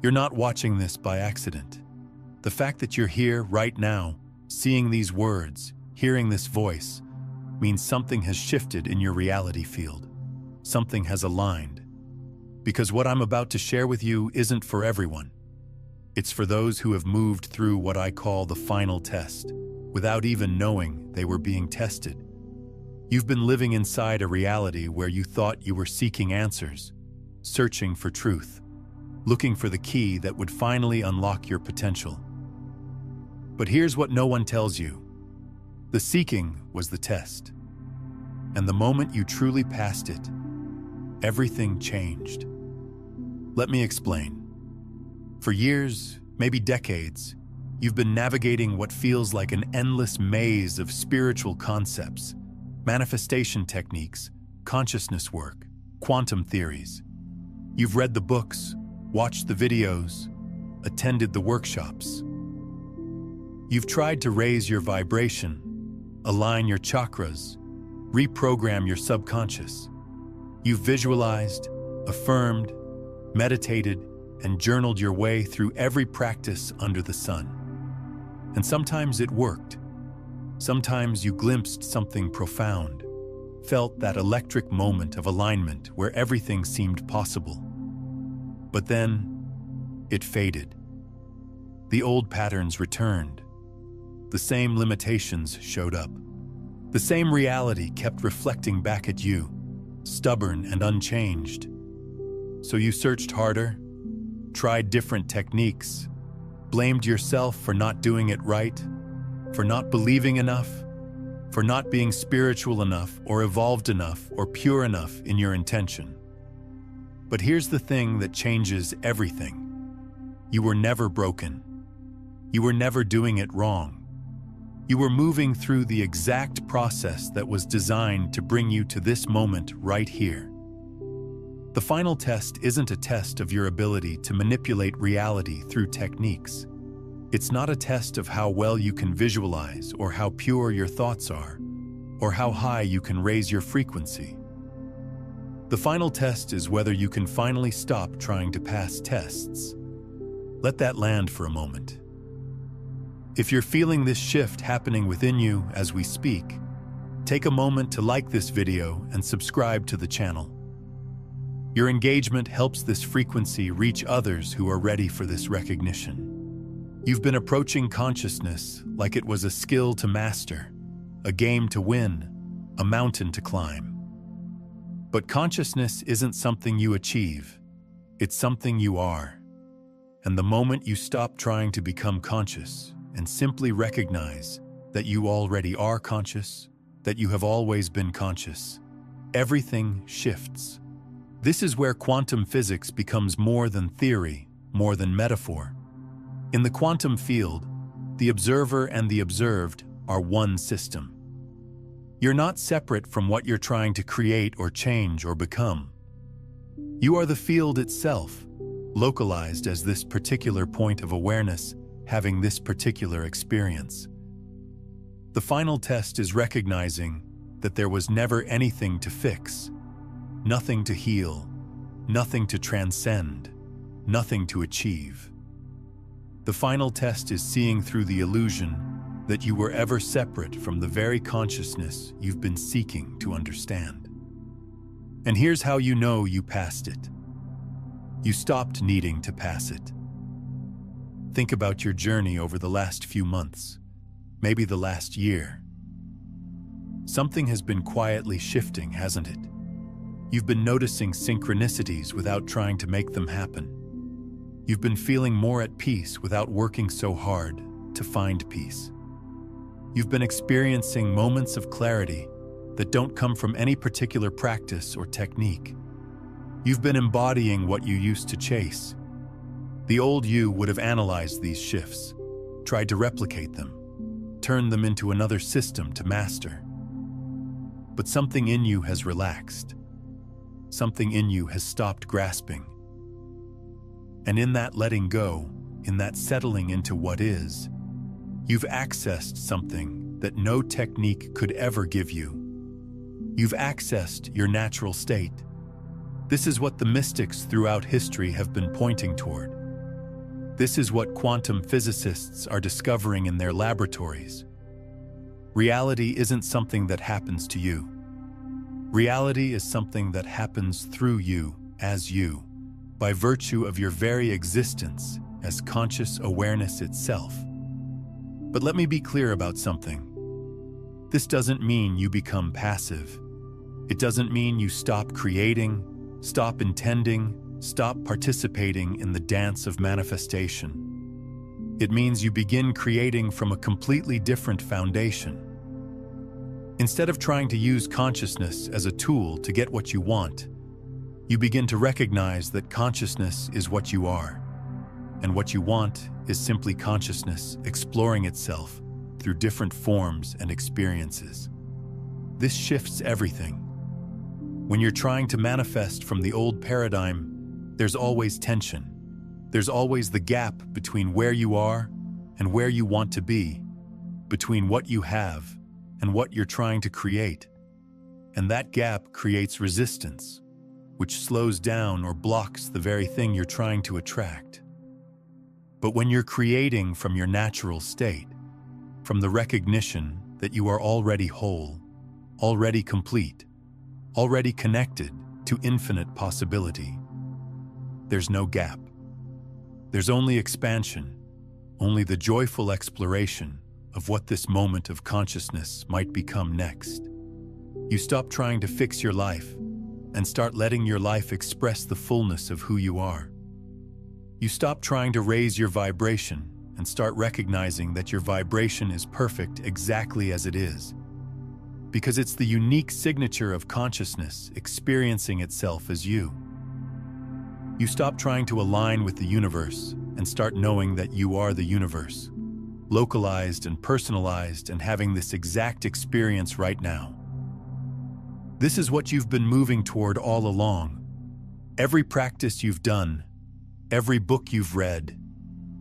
You're not watching this by accident. The fact that you're here right now, seeing these words, hearing this voice, means something has shifted in your reality field. Something has aligned. Because what I'm about to share with you isn't for everyone. It's for those who have moved through what I call the final test, without even knowing they were being tested. You've been living inside a reality where you thought you were seeking answers, searching for truth, looking for the key that would finally unlock your potential. But here's what no one tells you. The seeking was the test. And the moment you truly passed it, everything changed. Let me explain. For years, maybe decades, you've been navigating what feels like an endless maze of spiritual concepts, manifestation techniques, consciousness work, quantum theories. You've read the books, watched the videos, attended the workshops. You've tried to raise your vibration, align your chakras, reprogram your subconscious. You've visualized, affirmed, meditated, and journaled your way through every practice under the sun. And sometimes it worked. Sometimes you glimpsed something profound, felt that electric moment of alignment where everything seemed possible. But then, it faded. The old patterns returned. The same limitations showed up. The same reality kept reflecting back at you, stubborn and unchanged. So you searched harder, tried different techniques, blamed yourself for not doing it right, for not believing enough, for not being spiritual enough or evolved enough or pure enough in your intention. But here's the thing that changes everything. You were never broken. You were never doing it wrong. You were moving through the exact process that was designed to bring you to this moment right here. The final test isn't a test of your ability to manipulate reality through techniques. It's not a test of how well you can visualize or how pure your thoughts are, or how high you can raise your frequency. The final test is whether you can finally stop trying to pass tests. Let that land for a moment. If you're feeling this shift happening within you as we speak, take a moment to like this video and subscribe to the channel. Your engagement helps this frequency reach others who are ready for this recognition. You've been approaching consciousness like it was a skill to master, a game to win, a mountain to climb. But consciousness isn't something you achieve, it's something you are. And the moment you stop trying to become conscious and simply recognize that you already are conscious, that you have always been conscious, everything shifts. This is where quantum physics becomes more than theory, more than metaphor. In the quantum field, the observer and the observed are one system. You're not separate from what you're trying to create or change or become. You are the field itself, localized as this particular point of awareness, having this particular experience. The final test is recognizing that there was never anything to fix, nothing to heal, nothing to transcend, nothing to achieve. The final test is seeing through the illusion that you were ever separate from the very consciousness you've been seeking to understand. And here's how you know you passed it. You stopped needing to pass it. Think about your journey over the last few months, maybe the last year. Something has been quietly shifting, hasn't it? You've been noticing synchronicities without trying to make them happen. You've been feeling more at peace without working so hard to find peace. You've been experiencing moments of clarity that don't come from any particular practice or technique. You've been embodying what you used to chase. The old you would have analyzed these shifts, tried to replicate them, turned them into another system to master. But something in you has relaxed. Something in you has stopped grasping. And in that letting go, in that settling into what is, you've accessed something that no technique could ever give you. You've accessed your natural state. This is what the mystics throughout history have been pointing toward. This is what quantum physicists are discovering in their laboratories. Reality isn't something that happens to you. Reality is something that happens through you, as you, by virtue of your very existence as conscious awareness itself. But let me be clear about something. This doesn't mean you become passive. It doesn't mean you stop creating, stop intending, stop participating in the dance of manifestation. It means you begin creating from a completely different foundation. Instead of trying to use consciousness as a tool to get what you want, you begin to recognize that consciousness is what you are, and what you want is simply consciousness exploring itself through different forms and experiences. This shifts everything. When you're trying to manifest from the old paradigm, there's always tension. There's always the gap between where you are and where you want to be, between what you have and what you're trying to create. And that gap creates resistance, which slows down or blocks the very thing you're trying to attract. But when you're creating from your natural state, from the recognition that you are already whole, already complete, already connected to infinite possibility, there's no gap. There's only expansion, only the joyful exploration of what this moment of consciousness might become next. You stop trying to fix your life and start letting your life express the fullness of who you are. You stop trying to raise your vibration and start recognizing that your vibration is perfect exactly as it is, because it's the unique signature of consciousness experiencing itself as you. You stop trying to align with the universe and start knowing that you are the universe, localized and personalized and having this exact experience right now. This is what you've been moving toward all along. Every practice you've done, every book you've read,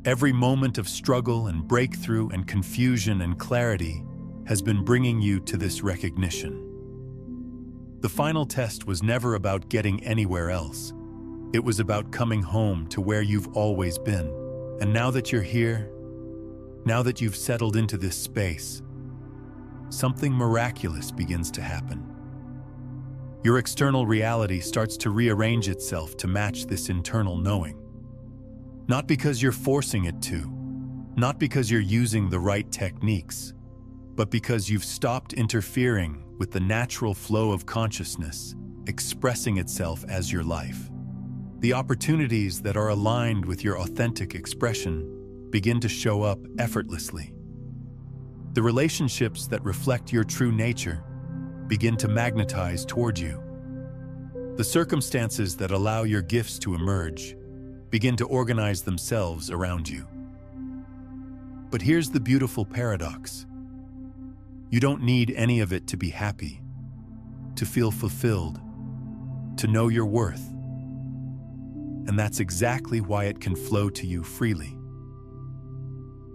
every moment of struggle and breakthrough and confusion and clarity has been bringing you to this recognition. The final test was never about getting anywhere else. It was about coming home to where you've always been. And now that you're here, now that you've settled into this space, something miraculous begins to happen. Your external reality starts to rearrange itself to match this internal knowing. Not because you're forcing it to, not because you're using the right techniques, but because you've stopped interfering with the natural flow of consciousness expressing itself as your life. The opportunities that are aligned with your authentic expression begin to show up effortlessly. The relationships that reflect your true nature begin to magnetize toward you. The circumstances that allow your gifts to emerge begin to organize themselves around you. But here's the beautiful paradox. You don't need any of it to be happy, to feel fulfilled, to know your worth. And that's exactly why it can flow to you freely.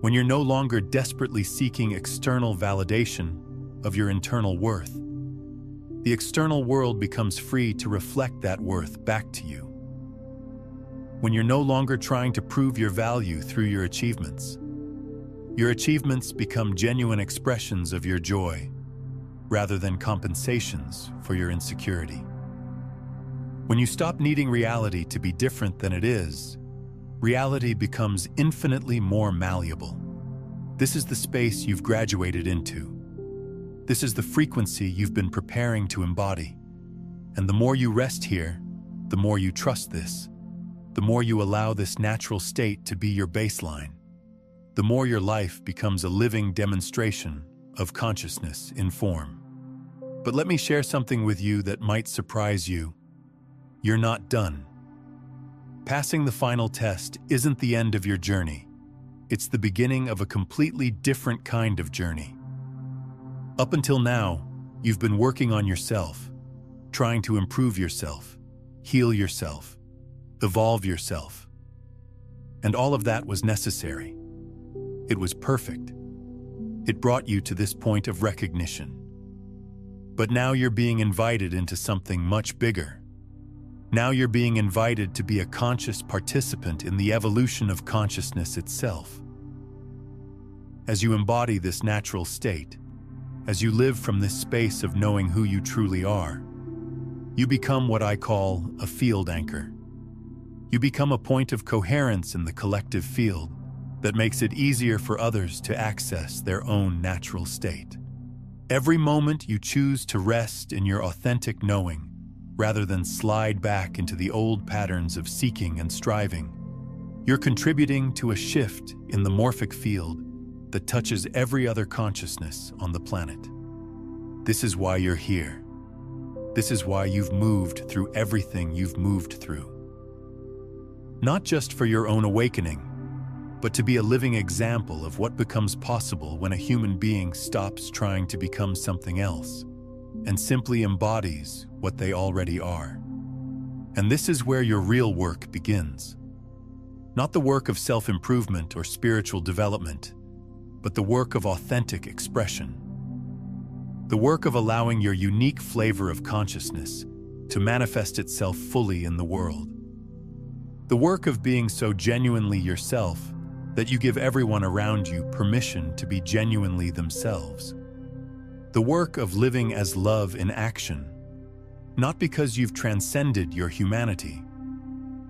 When you're no longer desperately seeking external validation of your internal worth, the external world becomes free to reflect that worth back to you. When you're no longer trying to prove your value through your achievements become genuine expressions of your joy, rather than compensations for your insecurity. When you stop needing reality to be different than it is, reality becomes infinitely more malleable. This is the space you've graduated into. This is the frequency you've been preparing to embody. And the more you rest here, the more you trust this, the more you allow this natural state to be your baseline, the more your life becomes a living demonstration of consciousness in form. But let me share something with you that might surprise you. You're not done. Passing the final test isn't the end of your journey. It's the beginning of a completely different kind of journey. Up until now, you've been working on yourself, trying to improve yourself, heal yourself, evolve yourself. And all of that was necessary. It was perfect. It brought you to this point of recognition. But now you're being invited into something much bigger. Now you're being invited to be a conscious participant in the evolution of consciousness itself. As you embody this natural state, as you live from this space of knowing who you truly are, you become what I call a field anchor. You become a point of coherence in the collective field that makes it easier for others to access their own natural state. Every moment you choose to rest in your authentic knowing, rather than slide back into the old patterns of seeking and striving, you're contributing to a shift in the morphic field that touches every other consciousness on the planet. This is why you're here. This is why you've moved through everything you've moved through. Not just for your own awakening, but to be a living example of what becomes possible when a human being stops trying to become something else and simply embodies what they already are. And this is where your real work begins. Not the work of self-improvement or spiritual development, but the work of authentic expression. The work of allowing your unique flavor of consciousness to manifest itself fully in the world. The work of being so genuinely yourself that you give everyone around you permission to be genuinely themselves. The work of living as love in action, not because you've transcended your humanity,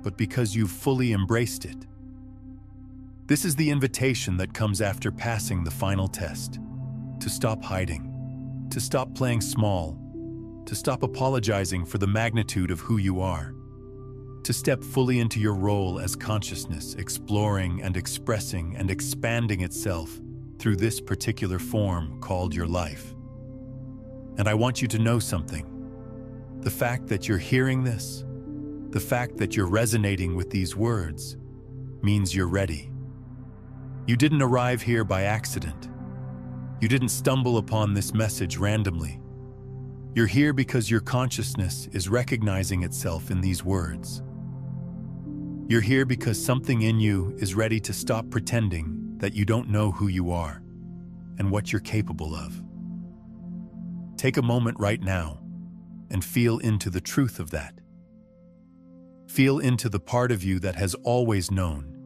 but because you've fully embraced it. This is the invitation that comes after passing the final test: to stop hiding, to stop playing small, to stop apologizing for the magnitude of who you are, to step fully into your role as consciousness, exploring and expressing and expanding itself through this particular form called your life. And I want you to know something. The fact that you're hearing this, the fact that you're resonating with these words, means you're ready. You didn't arrive here by accident. You didn't stumble upon this message randomly. You're here because your consciousness is recognizing itself in these words. You're here because something in you is ready to stop pretending that you don't know who you are and what you're capable of. Take a moment right now and feel into the truth of that. Feel into the part of you that has always known,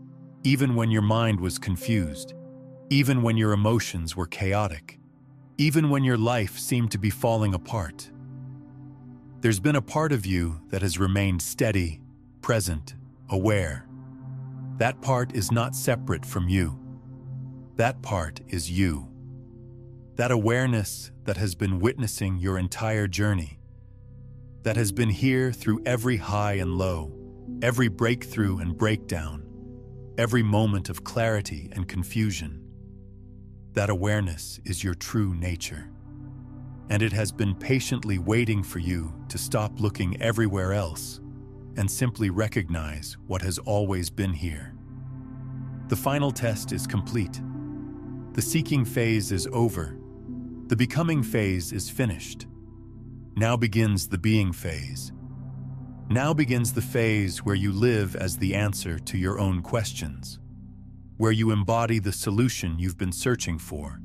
even when your mind was confused, even when your emotions were chaotic, even when your life seemed to be falling apart. There's been a part of you that has remained steady, present, aware. That part is not separate from you. That part is you. That awareness that has been witnessing your entire journey, that has been here through every high and low, every breakthrough and breakdown, every moment of clarity and confusion. That awareness is your true nature. And it has been patiently waiting for you to stop looking everywhere else and simply recognize what has always been here. The final test is complete. The seeking phase is over. The becoming phase is finished. Now begins the being phase. Now begins the phase where you live as the answer to your own questions, where you embody the solution you've been searching for,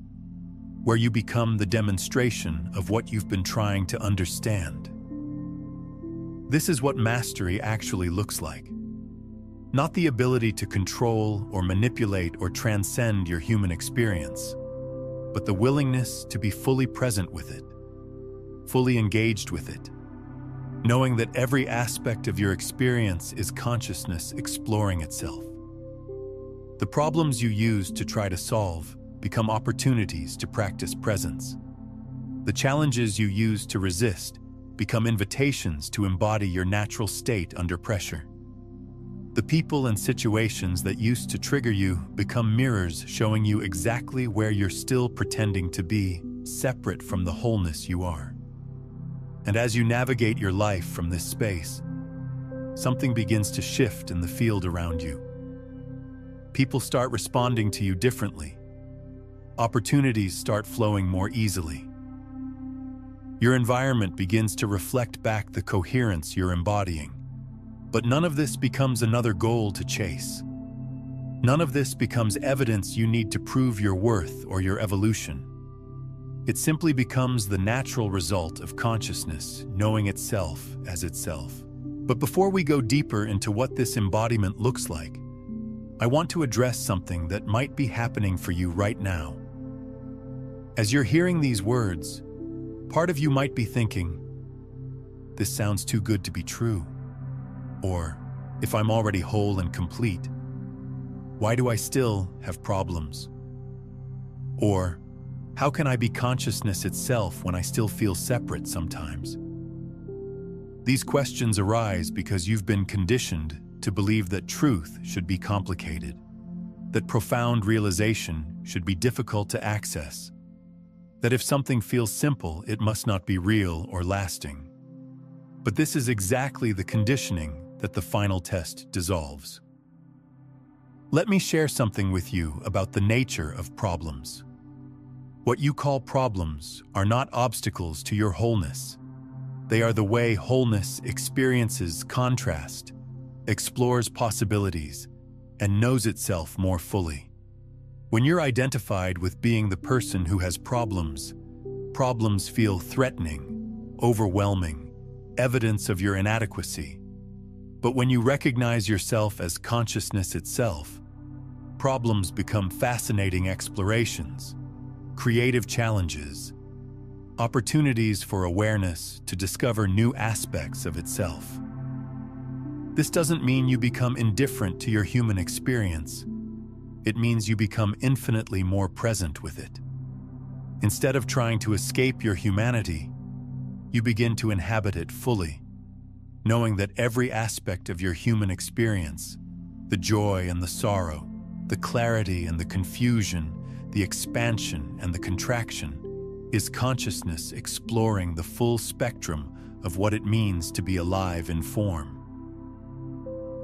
where you become the demonstration of what you've been trying to understand. This is what mastery actually looks like. Not the ability to control or manipulate or transcend your human experience, but the willingness to be fully present with it, fully engaged with it, knowing that every aspect of your experience is consciousness exploring itself. The problems you use to try to solve become opportunities to practice presence. The challenges you use to resist become invitations to embody your natural state under pressure. The people and situations that used to trigger you become mirrors showing you exactly where you're still pretending to be, separate from the wholeness you are. And as you navigate your life from this space, something begins to shift in the field around you. People start responding to you differently. Opportunities start flowing more easily. Your environment begins to reflect back the coherence you're embodying. But none of this becomes another goal to chase. None of this becomes evidence you need to prove your worth or your evolution. It simply becomes the natural result of consciousness knowing itself as itself, But before we go deeper into what this embodiment looks like, I want to address something that might be happening for you right now. As you're hearing these words, part of you might be thinking, "This sounds too good to be true." Or, "If I'm already whole and complete, why do I still have problems?" Or, "How can I be consciousness itself when I still feel separate sometimes?" These questions arise because you've been conditioned to believe that truth should be complicated, that profound realization should be difficult to access, that if something feels simple, it must not be real or lasting. But this is exactly the conditioning that the final test dissolves. Let me share something with you about the nature of problems. What you call problems are not obstacles to your wholeness. They are the way wholeness experiences contrast, explores possibilities, and knows itself more fully. When you're identified with being the person who has problems, problems feel threatening, overwhelming, evidence of your inadequacy. But when you recognize yourself as consciousness itself, problems become fascinating explorations, creative challenges, opportunities for awareness to discover new aspects of itself. This doesn't mean you become indifferent to your human experience. It means you become infinitely more present with it. Instead of trying to escape your humanity, you begin to inhabit it fully, knowing that every aspect of your human experience, the joy and the sorrow, the clarity and the confusion, the expansion and the contraction, is consciousness exploring the full spectrum of what it means to be alive in form.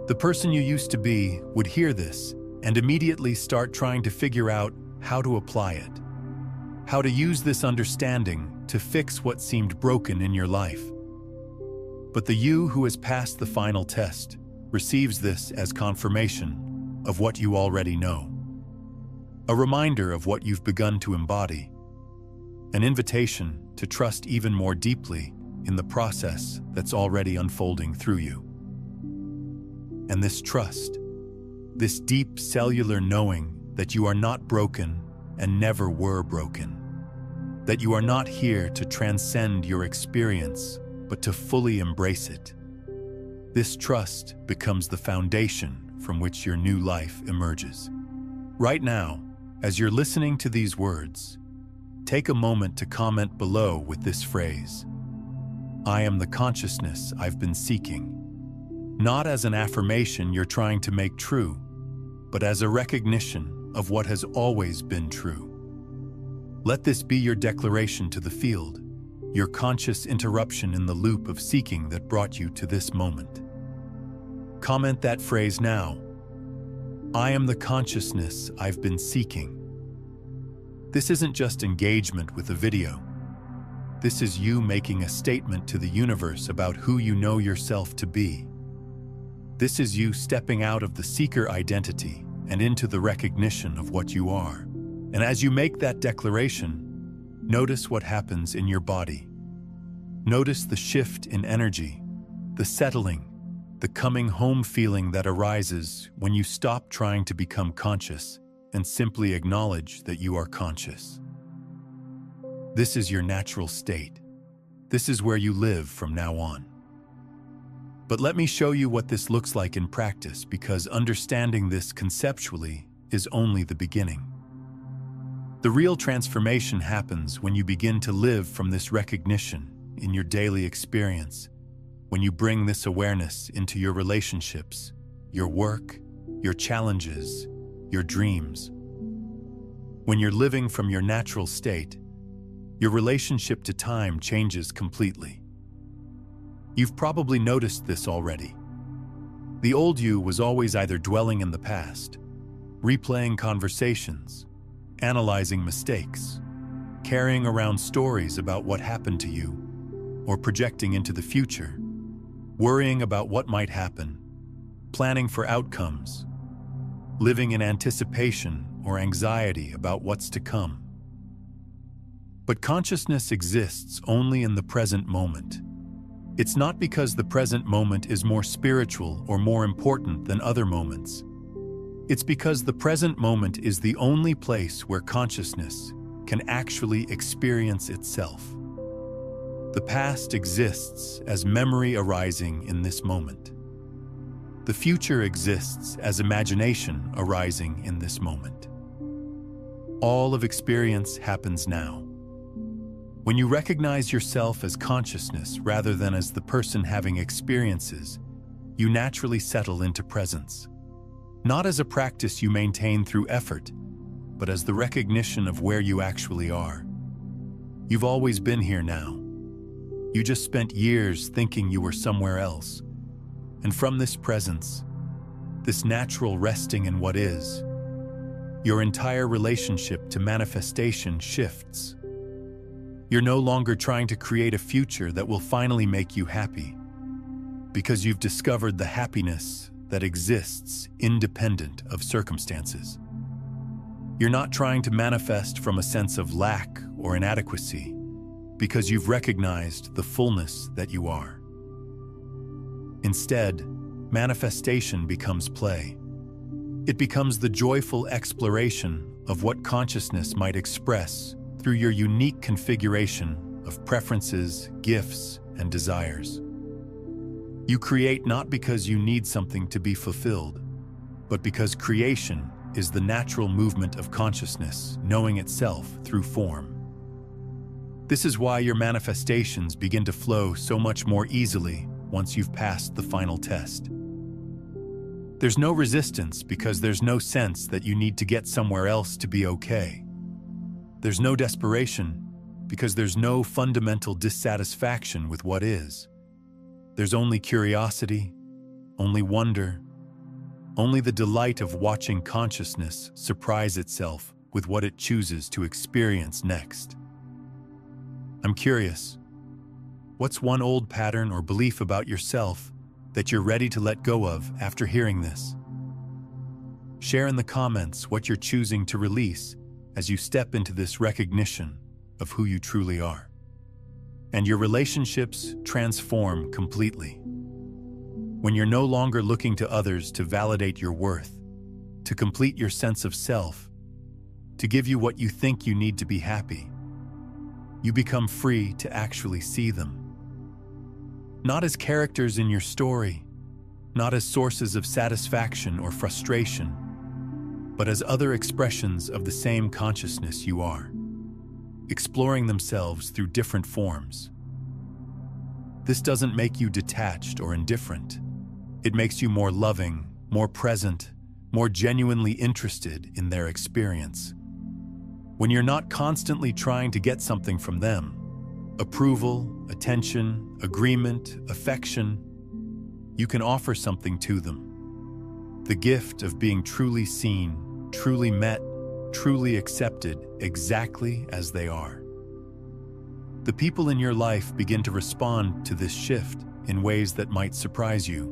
The person you used to be would hear this and immediately start trying to figure out how to apply it, how to use this understanding to fix what seemed broken in your life. But the you who has passed the final test receives this as confirmation of what you already know, a reminder of what you've begun to embody, an invitation to trust even more deeply in the process that's already unfolding through you. And this trust, this deep cellular knowing that you are not broken and never were broken, that you are not here to transcend your experience, but to fully embrace it. This trust becomes the foundation from which your new life emerges. Right now, as you're listening to these words, take a moment to comment below with this phrase, "I am the consciousness I've been seeking." Not as an affirmation you're trying to make true, but as a recognition of what has always been true. Let this be your declaration to the field, your conscious interruption in the loop of seeking that brought you to this moment. Comment that phrase now. "I am the consciousness I've been seeking." This isn't just engagement with a video. This is you making a statement to the universe about who you know yourself to be. This is you stepping out of the seeker identity and into the recognition of what you are. And as you make that declaration, notice what happens in your body. Notice the shift in energy, the settling, the coming home feeling that arises when you stop trying to become conscious and simply acknowledge that you are conscious. This is your natural state. This is where you live from now on. But let me show you what this looks like in practice, because understanding this conceptually is only the beginning. The real transformation happens when you begin to live from this recognition in your daily experience, when you bring this awareness into your relationships, your work, your challenges, your dreams. When you're living from your natural state, your relationship to time changes completely. You've probably noticed this already. The old you was always either dwelling in the past, replaying conversations, analyzing mistakes, carrying around stories about what happened to you, or projecting into the future, worrying about what might happen, planning for outcomes, living in anticipation or anxiety about what's to come. But consciousness exists only in the present moment. It's not because the present moment is more spiritual or more important than other moments. It's because the present moment is the only place where consciousness can actually experience itself. The past exists as memory arising in this moment. The future exists as imagination arising in this moment. All of experience happens now. When you recognize yourself as consciousness rather than as the person having experiences, you naturally settle into presence. Not as a practice you maintain through effort, but as the recognition of where you actually are. You've always been here now. You just spent years thinking you were somewhere else. And from this presence, this natural resting in what is, your entire relationship to manifestation shifts. You're no longer trying to create a future that will finally make you happy, because you've discovered the happiness that exists independent of circumstances. You're not trying to manifest from a sense of lack or inadequacy, because you've recognized the fullness that you are. Instead, manifestation becomes play. It becomes the joyful exploration of what consciousness might express through your unique configuration of preferences, gifts, and desires. You create not because you need something to be fulfilled, but because creation is the natural movement of consciousness knowing itself through form. This is why your manifestations begin to flow so much more easily once you've passed the final test. There's no resistance because there's no sense that you need to get somewhere else to be okay. There's no desperation because there's no fundamental dissatisfaction with what is. There's only curiosity, only wonder, only the delight of watching consciousness surprise itself with what it chooses to experience next. I'm curious, what's one old pattern or belief about yourself that you're ready to let go of after hearing this? Share in the comments what you're choosing to release as you step into this recognition of who you truly are. And your relationships transform completely. When you're no longer looking to others to validate your worth, to complete your sense of self, to give you what you think you need to be happy, you become free to actually see them. Not as characters in your story, not as sources of satisfaction or frustration, but as other expressions of the same consciousness you are, exploring themselves through different forms. This doesn't make you detached or indifferent. It makes you more loving, more present, more genuinely interested in their experience. When you're not constantly trying to get something from them, approval, attention, agreement, affection, you can offer something to them. The gift of being truly seen, truly met, truly accepted exactly as they are. The people in your life begin to respond to this shift in ways that might surprise you.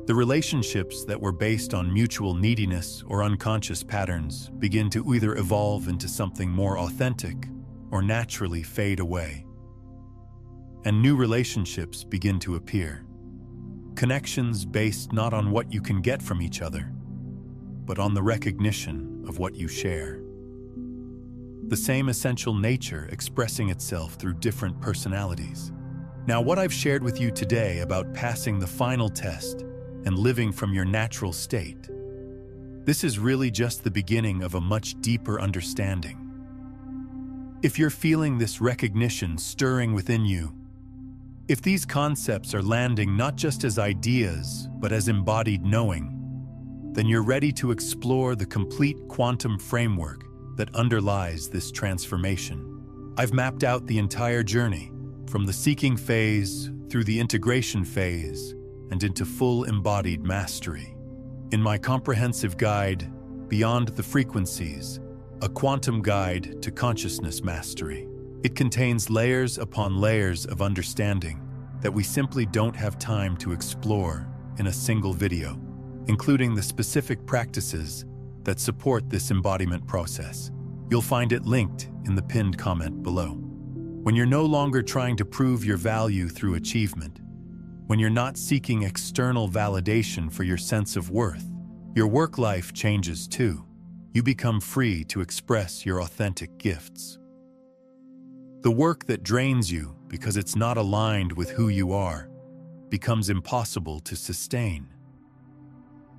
The relationships that were based on mutual neediness or unconscious patterns begin to either evolve into something more authentic or naturally fade away. And new relationships begin to appear. Connections based not on what you can get from each other, but on the recognition of what you share. The same essential nature expressing itself through different personalities. Now, what I've shared with you today about passing the final test and living from your natural state, this is really just the beginning of a much deeper understanding. If you're feeling this recognition stirring within you, if these concepts are landing not just as ideas, but as embodied knowing, then you're ready to explore the complete quantum framework that underlies this transformation. I've mapped out the entire journey, from the seeking phase through the integration phase and into full embodied mastery. In my comprehensive guide, Beyond the Frequencies, a quantum guide to consciousness mastery. It contains layers upon layers of understanding that we simply don't have time to explore in a single video, including the specific practices that support this embodiment process. You'll find it linked in the pinned comment below. When you're no longer trying to prove your value through achievement, when you're not seeking external validation for your sense of worth, your work life changes too. You become free to express your authentic gifts. The work that drains you because it's not aligned with who you are becomes impossible to sustain.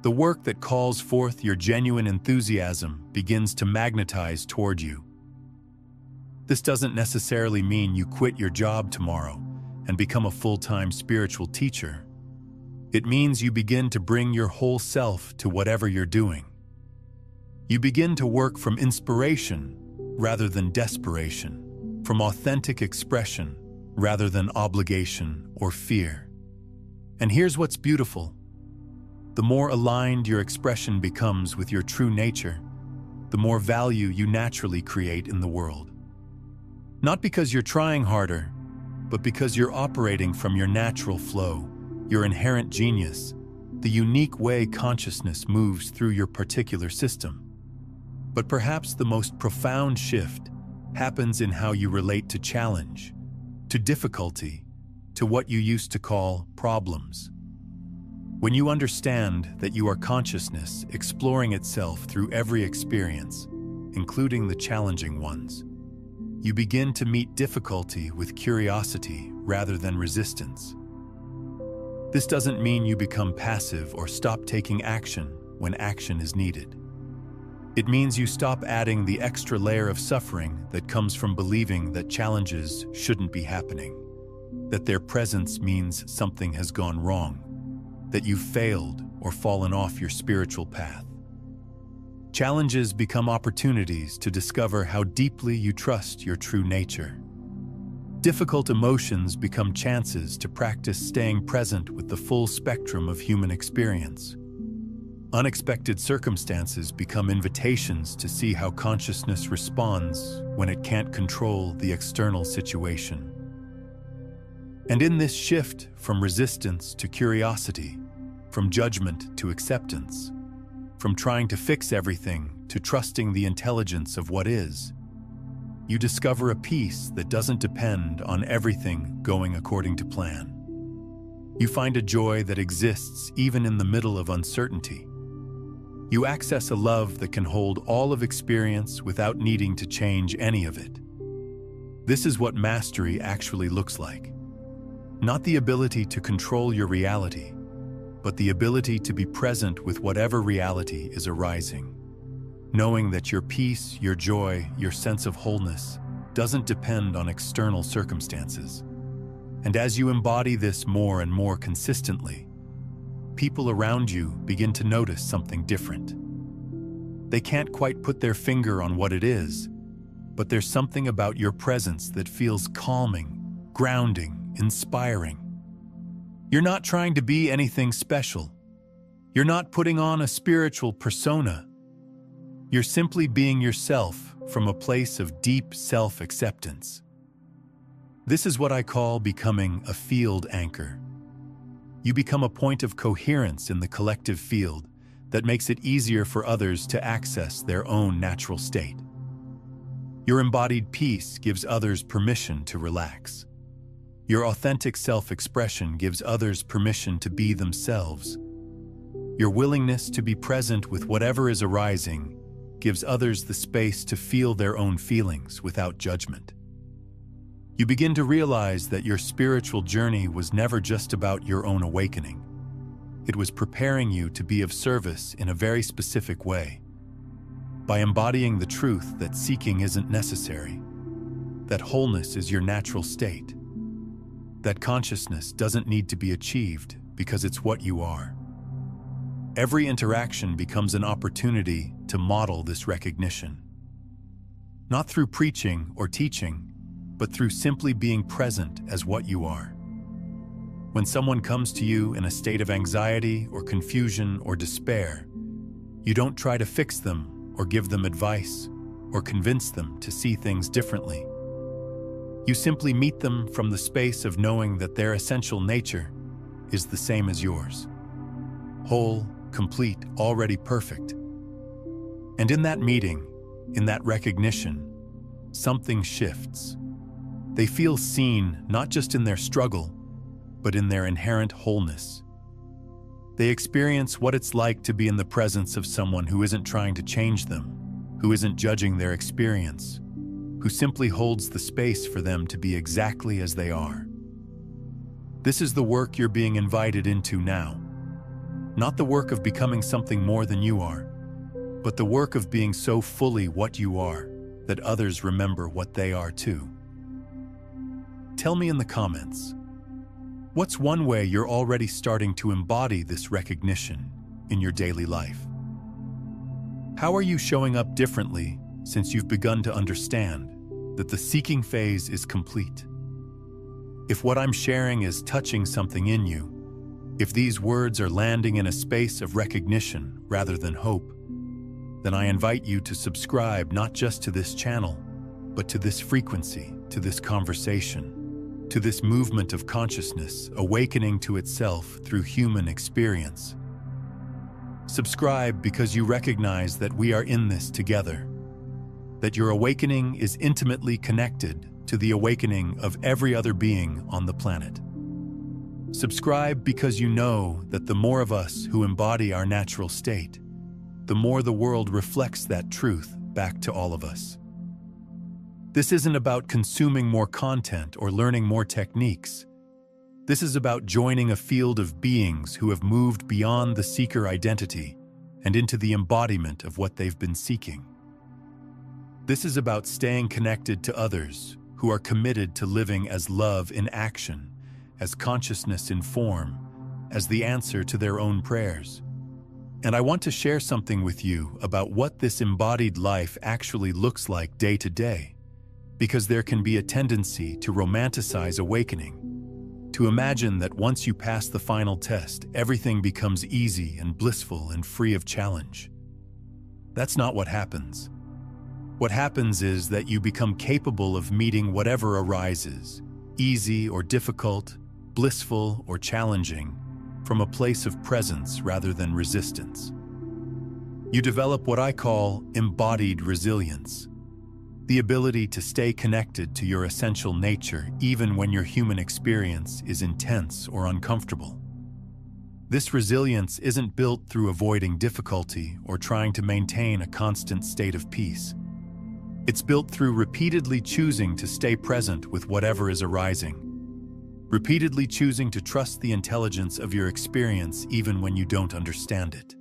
The work that calls forth your genuine enthusiasm begins to magnetize toward you. This doesn't necessarily mean you quit your job tomorrow and become a full-time spiritual teacher. It means you begin to bring your whole self to whatever you're doing. You begin to work from inspiration rather than desperation, from authentic expression rather than obligation or fear. And here's what's beautiful. The more aligned your expression becomes with your true nature, the more value you naturally create in the world. Not because you're trying harder, but because you're operating from your natural flow, your inherent genius, the unique way consciousness moves through your particular system. But perhaps the most profound shift happens in how you relate to challenge, to difficulty, to what you used to call problems. When you understand that you are consciousness exploring itself through every experience, including the challenging ones, you begin to meet difficulty with curiosity rather than resistance. This doesn't mean you become passive or stop taking action when action is needed. It means you stop adding the extra layer of suffering that comes from believing that challenges shouldn't be happening, that their presence means something has gone wrong, that you've failed or fallen off your spiritual path. Challenges become opportunities to discover how deeply you trust your true nature. Difficult emotions become chances to practice staying present with the full spectrum of human experience. Unexpected circumstances become invitations to see how consciousness responds when it can't control the external situation. And in this shift from resistance to curiosity, from judgment to acceptance, from trying to fix everything to trusting the intelligence of what is, you discover a peace that doesn't depend on everything going according to plan. You find a joy that exists even in the middle of uncertainty. You access a love that can hold all of experience without needing to change any of it. This is what mastery actually looks like. Not the ability to control your reality, but the ability to be present with whatever reality is arising. Knowing that your peace, your joy, your sense of wholeness doesn't depend on external circumstances. And as you embody this more and more consistently, people around you begin to notice something different. They can't quite put their finger on what it is, but there's something about your presence that feels calming, grounding, inspiring. You're not trying to be anything special. You're not putting on a spiritual persona. You're simply being yourself from a place of deep self-acceptance. This is what I call becoming a field anchor. You become a point of coherence in the collective field that makes it easier for others to access their own natural state. Your embodied peace gives others permission to relax. Your authentic self-expression gives others permission to be themselves. Your willingness to be present with whatever is arising gives others the space to feel their own feelings without judgment. You begin to realize that your spiritual journey was never just about your own awakening. It was preparing you to be of service in a very specific way, by embodying the truth that seeking isn't necessary, that wholeness is your natural state, that consciousness doesn't need to be achieved because it's what you are. Every interaction becomes an opportunity to model this recognition. Not through preaching or teaching, but through simply being present as what you are. When someone comes to you in a state of anxiety or confusion or despair, you don't try to fix them or give them advice or convince them to see things differently. You simply meet them from the space of knowing that their essential nature is the same as yours. Whole, complete, already perfect. And in that meeting, in that recognition, something shifts. They feel seen not just in their struggle, but in their inherent wholeness. They experience what it's like to be in the presence of someone who isn't trying to change them, who isn't judging their experience, who simply holds the space for them to be exactly as they are. This is the work you're being invited into now. Not the work of becoming something more than you are, but the work of being so fully what you are that others remember what they are too. Tell me in the comments, what's one way you're already starting to embody this recognition in your daily life? How are you showing up differently since you've begun to understand that the seeking phase is complete? If what I'm sharing is touching something in you, if these words are landing in a space of recognition rather than hope, then I invite you to subscribe not just to this channel, but to this frequency, to this conversation, to this movement of consciousness awakening to itself through human experience. Subscribe because you recognize that we are in this together, that your awakening is intimately connected to the awakening of every other being on the planet. Subscribe because you know that the more of us who embody our natural state, the more the world reflects that truth back to all of us. This isn't about consuming more content or learning more techniques. This is about joining a field of beings who have moved beyond the seeker identity and into the embodiment of what they've been seeking. This is about staying connected to others who are committed to living as love in action, as consciousness in form, as the answer to their own prayers. And I want to share something with you about what this embodied life actually looks like day to day, because there can be a tendency to romanticize awakening, to imagine that once you pass the final test, everything becomes easy and blissful and free of challenge. That's not what happens. What happens is that you become capable of meeting whatever arises, easy or difficult, blissful or challenging, from a place of presence rather than resistance. You develop what I call embodied resilience, the ability to stay connected to your essential nature even when your human experience is intense or uncomfortable. This resilience isn't built through avoiding difficulty or trying to maintain a constant state of peace. It's built through repeatedly choosing to stay present with whatever is arising, repeatedly choosing to trust the intelligence of your experience even when you don't understand it,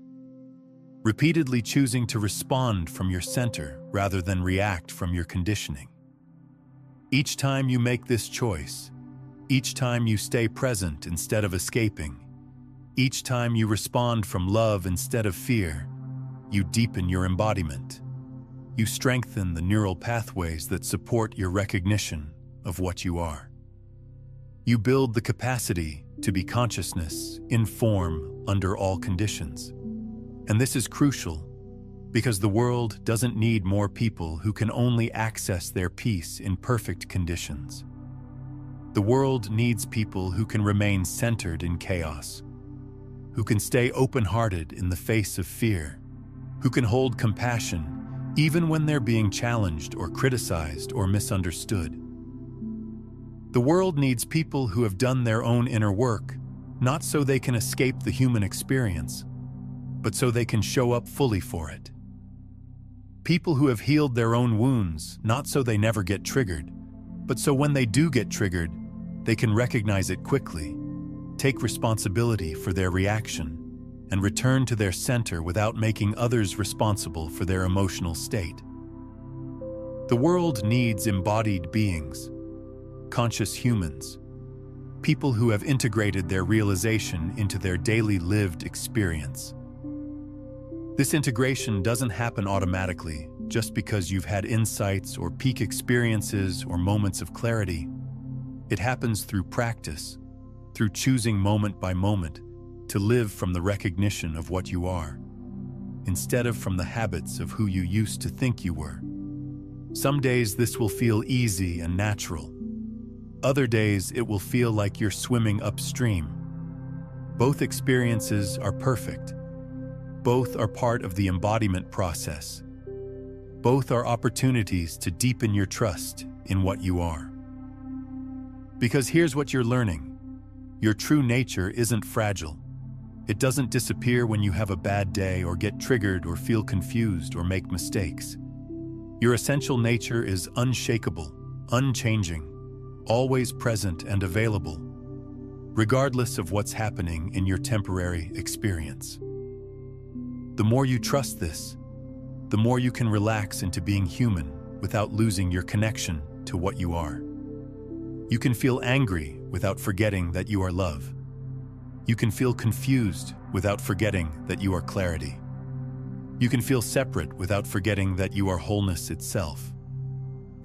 repeatedly choosing to respond from your center rather than react from your conditioning. Each time you make this choice, each time you stay present instead of escaping, each time you respond from love instead of fear, you deepen your embodiment. You strengthen the neural pathways that support your recognition of what you are. You build the capacity to be consciousness in form under all conditions. And this is crucial because the world doesn't need more people who can only access their peace in perfect conditions. The world needs people who can remain centered in chaos, who can stay open-hearted in the face of fear, who can hold compassion even when they're being challenged or criticized or misunderstood. The world needs people who have done their own inner work, not so they can escape the human experience, but so they can show up fully for it. People who have healed their own wounds, not so they never get triggered, but so when they do get triggered, they can recognize it quickly, take responsibility for their reaction, and return to their center without making others responsible for their emotional state. The world needs embodied beings, conscious humans, people who have integrated their realization into their daily lived experience. This integration doesn't happen automatically just because you've had insights or peak experiences or moments of clarity. It happens through practice, through choosing moment by moment to live from the recognition of what you are, instead of from the habits of who you used to think you were. Some days this will feel easy and natural. Other days it will feel like you're swimming upstream. Both experiences are perfect. Both are part of the embodiment process. Both are opportunities to deepen your trust in what you are. Because here's what you're learning. Your true nature isn't fragile. It doesn't disappear when you have a bad day or get triggered or feel confused or make mistakes. Your essential nature is unshakable, unchanging, always present and available, regardless of what's happening in your temporary experience. The more you trust this, the more you can relax into being human without losing your connection to what you are. You can feel angry without forgetting that you are love. You can feel confused without forgetting that you are clarity. You can feel separate without forgetting that you are wholeness itself.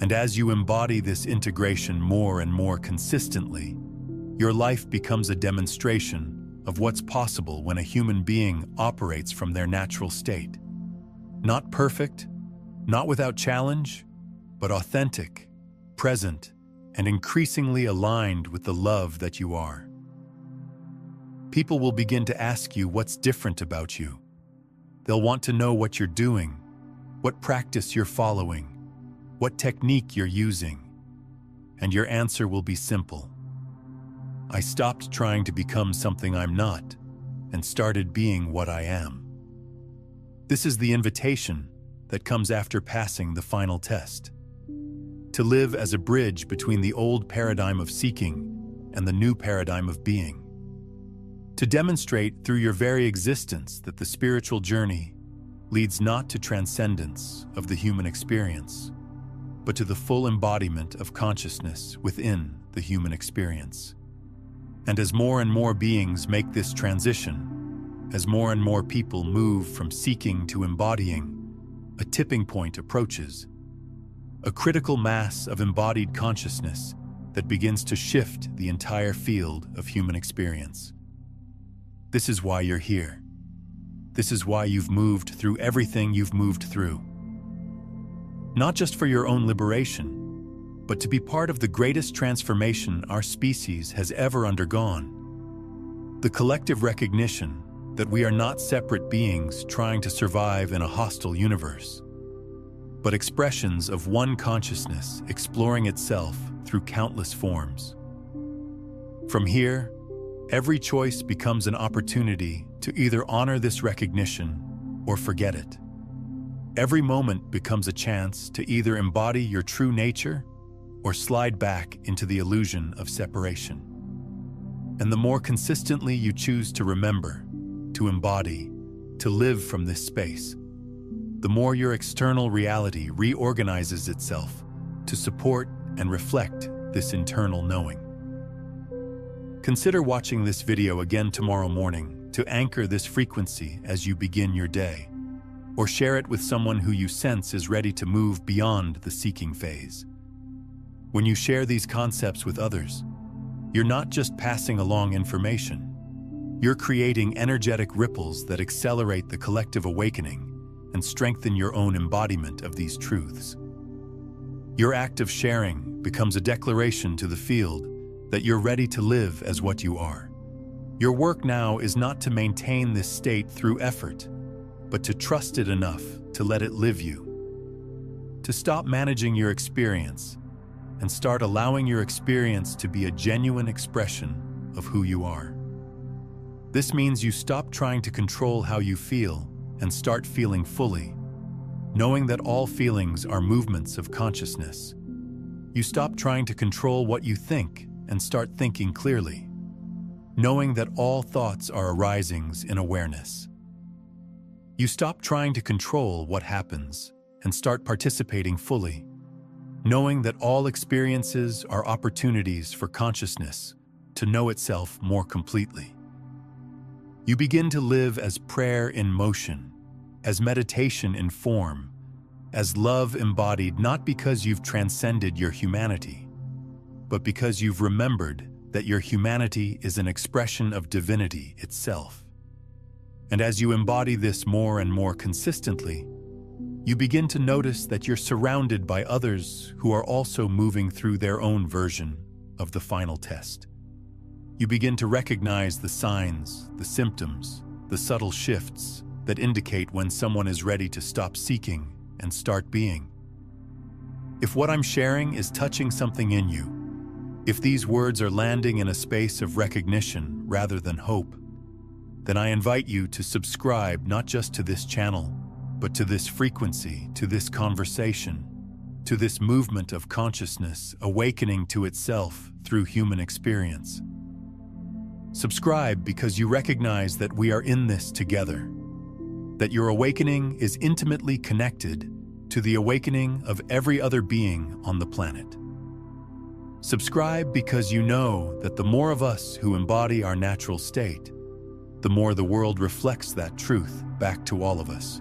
And as you embody this integration more and more consistently, your life becomes a demonstration of what's possible when a human being operates from their natural state. Not perfect, not without challenge, but authentic, present, and increasingly aligned with the love that you are. People will begin to ask you what's different about you. They'll want to know what you're doing, what practice you're following, what technique you're using. And your answer will be simple. I stopped trying to become something I'm not and started being what I am. This is the invitation that comes after passing the final test. To live as a bridge between the old paradigm of seeking and the new paradigm of being. To demonstrate through your very existence that the spiritual journey leads not to transcendence of the human experience, but to the full embodiment of consciousness within the human experience. And as more and more beings make this transition, as more and more people move from seeking to embodying, a tipping point approaches. A critical mass of embodied consciousness that begins to shift the entire field of human experience. This is why you're here. This is why you've moved through everything you've moved through. Not just for your own liberation, but to be part of the greatest transformation our species has ever undergone. The collective recognition that we are not separate beings trying to survive in a hostile universe, but expressions of one consciousness exploring itself through countless forms. From here, every choice becomes an opportunity to either honor this recognition or forget it. Every moment becomes a chance to either embody your true nature or slide back into the illusion of separation. And the more consistently you choose to remember, to embody, to live from this space, the more your external reality reorganizes itself to support and reflect this internal knowing. Consider watching this video again tomorrow morning to anchor this frequency as you begin your day, or share it with someone who you sense is ready to move beyond the seeking phase. When you share these concepts with others, you're not just passing along information. You're creating energetic ripples that accelerate the collective awakening and strengthen your own embodiment of these truths. Your act of sharing becomes a declaration to the field that you're ready to live as what you are. Your work now is not to maintain this state through effort, but to trust it enough to let it live you. To stop managing your experience and start allowing your experience to be a genuine expression of who you are. This means you stop trying to control how you feel and start feeling fully, knowing that all feelings are movements of consciousness. You stop trying to control what you think and start thinking clearly, knowing that all thoughts are arisings in awareness. You stop trying to control what happens and start participating fully, knowing that all experiences are opportunities for consciousness to know itself more completely. You begin to live as prayer in motion, as meditation in form, as love embodied, not because you've transcended your humanity, but because you've remembered that your humanity is an expression of divinity itself. And as you embody this more and more consistently, you begin to notice that you're surrounded by others who are also moving through their own version of the final test. You begin to recognize the signs, the symptoms, the subtle shifts that indicate when someone is ready to stop seeking and start being. If what I'm sharing is touching something in you, If these words are landing in a space of recognition rather than hope, then I invite you to subscribe not just to this channel, but to this frequency, to this conversation, to this movement of consciousness awakening to itself through human experience. Subscribe because you recognize that we are in this together, that your awakening is intimately connected to the awakening of every other being on the planet. Subscribe because you know that the more of us who embody our natural state, the more the world reflects that truth back to all of us.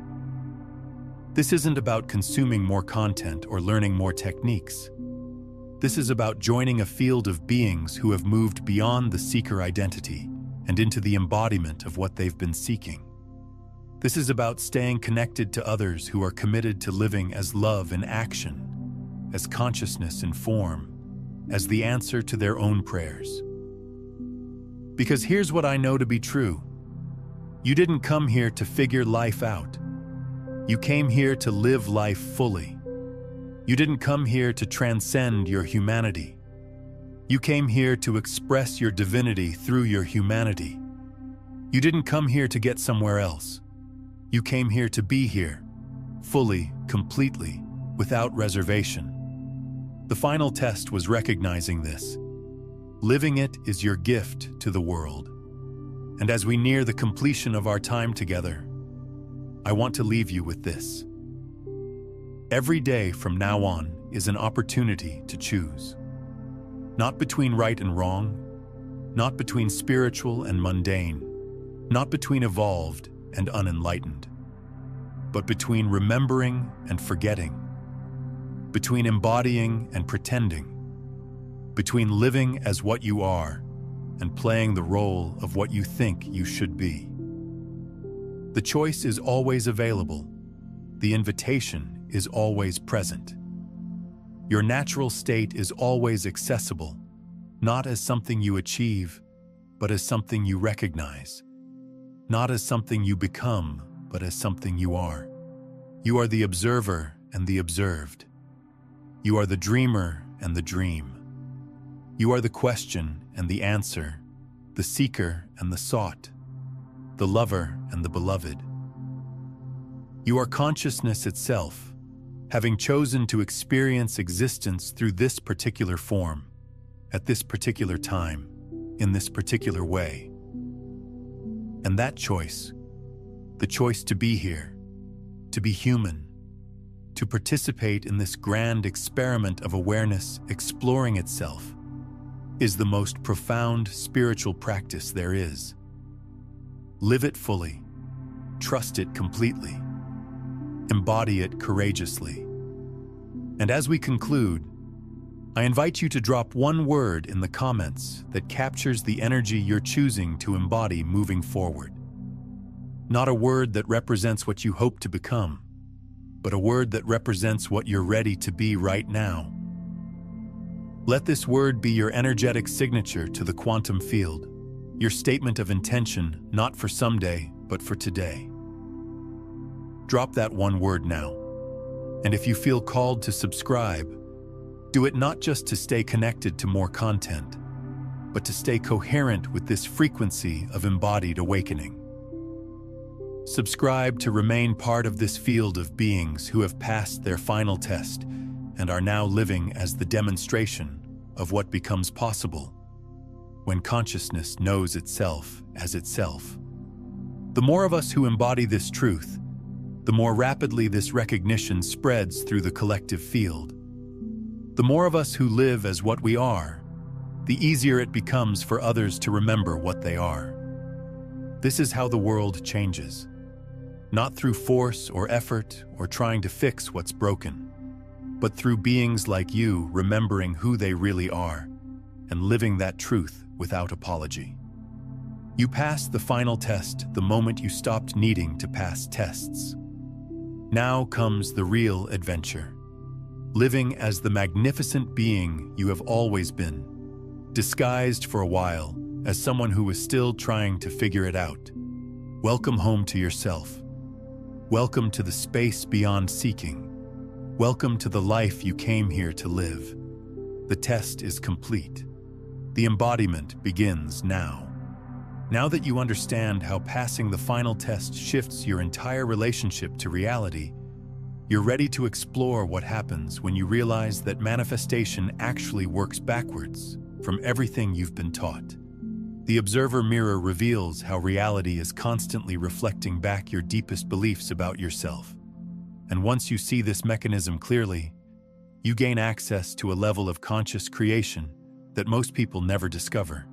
This isn't about consuming more content or learning more techniques. This is about joining a field of beings who have moved beyond the seeker identity and into the embodiment of what they've been seeking. This is about staying connected to others who are committed to living as love in action, as consciousness in form, as the answer to their own prayers. Because here's what I know to be true. You didn't come here to figure life out. You came here to live life fully. You didn't come here to transcend your humanity. You came here to express your divinity through your humanity. You didn't come here to get somewhere else. You came here to be here, fully, completely, without reservation. The final test was recognizing this. Living it is your gift to the world. And as we near the completion of our time together, I want to leave you with this. Every day from now on is an opportunity to choose. Not between right and wrong, not between spiritual and mundane, not between evolved and unenlightened, but between remembering and forgetting, between embodying and pretending, between living as what you are and playing the role of what you think you should be. The choice is always available. The invitation is always present. Your natural state is always accessible, not as something you achieve, but as something you recognize. Not as something you become, but as something you are. You are the observer and the observed. You are the dreamer and the dream. You are the question and the answer, the seeker and the sought, the lover and the beloved. You are consciousness itself, having chosen to experience existence through this particular form, at this particular time, in this particular way. And that choice, the choice to be here, to be human, to participate in this grand experiment of awareness exploring itself, is the most profound spiritual practice there is. Live it fully, trust it completely, embody it courageously. And as we conclude, I invite you to drop one word in the comments that captures the energy you're choosing to embody moving forward. Not a word that represents what you hope to become, but a word that represents what you're ready to be right now. Let this word be your energetic signature to the quantum field, your statement of intention not for someday, but for today. Drop that one word now. And if you feel called to subscribe, do it not just to stay connected to more content, but to stay coherent with this frequency of embodied awakening. Subscribe to remain part of this field of beings who have passed their final test and are now living as the demonstration of what becomes possible when consciousness knows itself as itself. The more of us who embody this truth, the more rapidly this recognition spreads through the collective field. The more of us who live as what we are, the easier it becomes for others to remember what they are. This is how the world changes. Not through force or effort or trying to fix what's broken, but through beings like you remembering who they really are and living that truth without apology. You passed the final test the moment you stopped needing to pass tests. Now comes the real adventure. Living as the magnificent being you have always been, disguised for a while as someone who is still trying to figure it out. Welcome home to yourself. Welcome to the space beyond seeking. Welcome to the life you came here to live. The test is complete. The embodiment begins now. Now that you understand how passing the final test shifts your entire relationship to reality, you're ready to explore what happens when you realize that manifestation actually works backwards from everything you've been taught. The observer mirror reveals how reality is constantly reflecting back your deepest beliefs about yourself. And once you see this mechanism clearly, you gain access to a level of conscious creation that most people never discover.